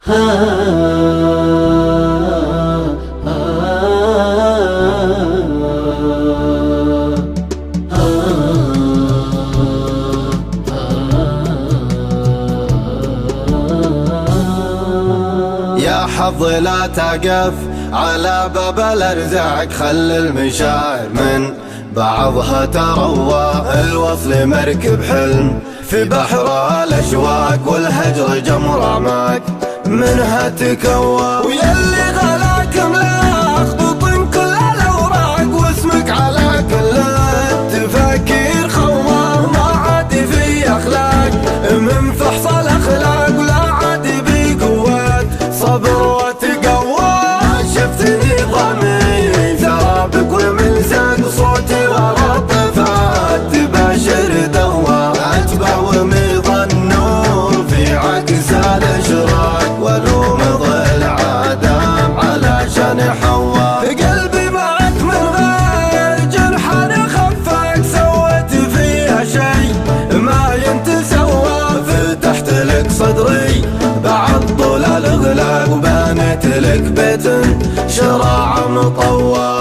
يا حظ لا تقف على باب الارزاق، خل المشاعر من بعضها تروى. الوصل مركب حلم في بحر الاشواق، والهجر جمر اعماق منها تكوى. ويلي غلاك املاك بطن كل الاوراق، واسمك على كل التفاكير خواه. ما عاد في اخلاق من فحص الاخلاق، ولا عاد بقوات صبر وتقوى. شفتني ضمي ثرابك وملزق صوتي ورا الطفات، تباشر دوا اتبع وميض النور في عكس الاشراق. ولوم ضل عدم علشان حوا، قلبي معك من غير جرح انا خفك. سويت فيها شي ما ينتسوى، فتحت لك صدري بعد طول الاغلاق، وبنيت لك بيت شراع مطوى.